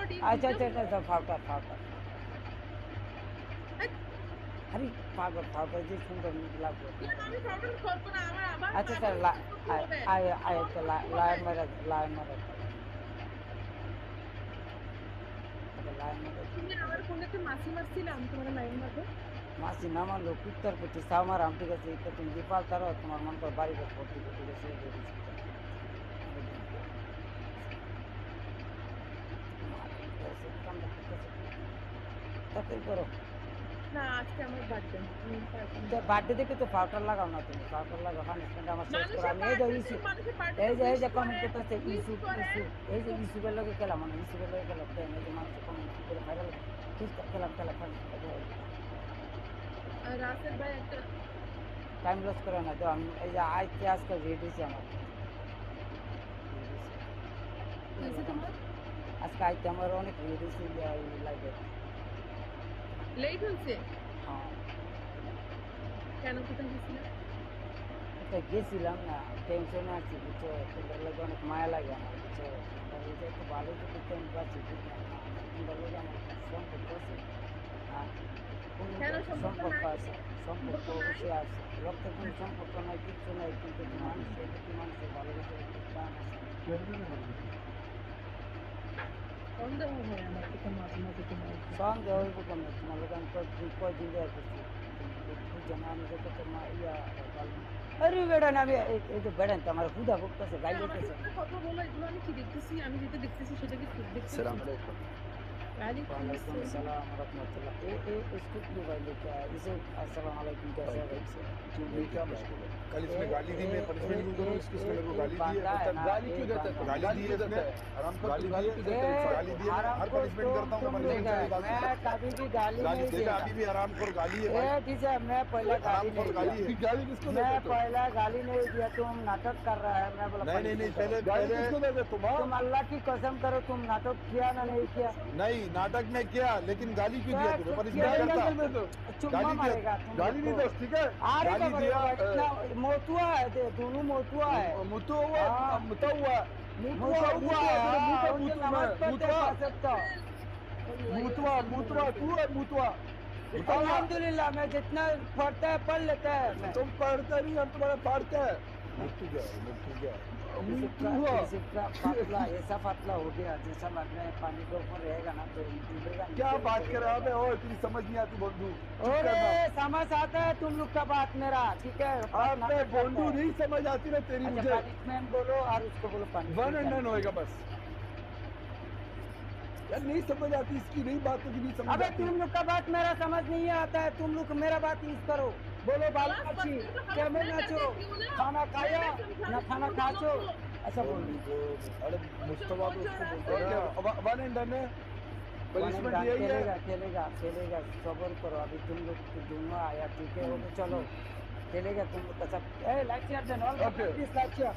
अच्छा अच्छा अच्छा फाउटर फाउटर अरे पागल फाउटर जी सुंदर लागो अच्छा सर आए तो लाइन मारा लाइन मारा তুমি আমার ফোনেতে মাসি মারছিলাম তোমার লাইন মারবো। মাসি না মারলো কুত্তার কুটি সাও মারাম ঠিক আছে এটা তুমি যে পালতারো তোমার মন করে বাড়ি ঘর ভর্তি করে ঠিক আছে তাড়াতাড়ি করো না আজকে আমার বার্থডে আমি পারবো না। বার্থডে দেখে তো পাউডার লাগাও না তুমি পাউডার লাগাও পানিশমেন্ট আমার শেষ করে মানুষের আমি এই যে বার্থডে ইস্যু মানুষের এই বার্থডে যে উইশ করে কমেন্ট করতেছে উইশ ইস্যু করে। ইস্যু এই যে ইস্যুবের লগে খেলা মানে ইস্যুবের লগে খেলা দেন এই যে মানুষ কমেন্ট করে ভাইরাল ঠিক খেলাম আর রাসেল ভাই একটা টাইম লস করে না তো আমি এই যে আজকে আজকে রেড হয়েছি আমার হয়েছে তোমার আজকে আইতে আমার অনেক রেড হয়েছে লাইভে লেট হয়েছে হ্যাঁ কেন কোথায় গেছিলে? এটা গেছিলাম না টেনশনে আছি বুঝছো তোদের লোক অনেক মায়া লাগে আমার বুঝছো তোদের লোক একটু ভালো যদি আমি পাচ্ছি তোদের লোক আমার সম্পর্ক আছে হ্যাঁ কেন সম্পর্ক নাই? আছে সম্পর্ক অবশ্যই আছে রক্তের কোনো সম্পর্ক নাই কিচ্ছু নাই কিন্তু মানুষের প্রতি মানুষের ভালোবাসার একটু টান আছে সন্দেহ হয় আমার তো মাঝে মাঝে তোমার সন্দেহ হইব কেন তোমার লোক আমি কয়দিন দেওয়া করছি বুঝছো না আমি যত তোমার আরে বেড়া না আমি এই যে বেড়ান তো আমার হুদা ভুগতেছে গাই আমাকে যেতেছে একটা কথা বলো এগুলো আমি কি দেখতেছি আমি যেটা দেখতেছি সেটা কি ঠিক দেখতেছি? ওয়ালাইকুম वालेकुम আসসালাম। सलाम रहमतुल्लाह इसको क्यों भाई लेके आया इसे अस्सलाम वालेकुम कैसे है भाई ये क्या मुश्किल है? कल इसने गाली दी, मैं पनिशमेंट क्यों करूँ? इसको इसने मेरे को गाली दी है, बंदा है ना, गाली क्यों एक देता है? बंदा। गाली दी है इसने, आराम कर, गाली दी है, गाली दी है, मैं हर पनिशमेंट करता हूँ, मैं punishment से निकालता हूँ। मैं कभी भी गाली गाली नहीं देगा, देता अभी भी आराम कर, गाली है भाई। ठीक है मैं पहले गाली आराम कर, नहीं गाली दिया है। गाली किसको मैं देते हो? पहला गाली नहीं दिया तुम नाटक कर रहा है मैं बोला नहीं, पहले गाली किसको देते तुम? तुम अल्लाह की कसम करो तुम नाटक किया ना नहीं किया नहीं, नाटक में किया, लेकिन गाली क्यों दिया तुम्हें? किया पनिशमेंट नहीं करता। चुम्मा गाली मारेगा दिया, तुम गाली नहीं लोग को। दो, ठीक है? अरे गाली दिया, मोतुआ है दोनों मोतुआ है मुतो हुआ, हाँ। मुता हुआ, मुतुआ हुआ है हाँ, उनके नमाज पढ़ते मुतवा, हैं सकता मुतवा, मुतवा, तू है मुतवा। अल्हम्दुलिल्लाह मैं जितना पढ़ता है पढ़ लेता है मैं तुम पढ़ते नहीं, हम तुम्हारा पढ़ते हैं। मुट्ठू क्या है? मुट्ठू क्या है? मुट्ठू हुआ। पतला ऐसा पतला हो गया जैसा लग रहा है पानी के ऊपर रहेगा ना तो डूबेगा क्या बात कर रहा है? और तेरी समझ नहीं आती बंधु। अरे समझ आता है तुम लोग का बात मेरा ठीक है आपने बंधु नहीं समझ आती ना तेरी मुझे। पनिशमेंट बोलो और उसको बोलो वन एंड डन होएगा बस। यार नहीं समझ आती इसकी नहीं बातों की नहीं समझ अबे आती। तुम लोग का बात मेरा समझ नहीं आता है तुम लोग मेरा बात यूज करो बोलो बाला अच्छी क्या मैं नाचो खाना खाया ना खाना खाचो ऐसा बोलो अरे मुस्तफा तो उसको बोलते हैं वन एंड डन है। पनिशमेंट यही है। खेलेगा खेलेगा खेलेगा सबर करो अभी तुम लोग दोनों आया ठीक है वो तो चलो खेलेगा तुम लोग का सब लाइक शेयर देना Okay. Like share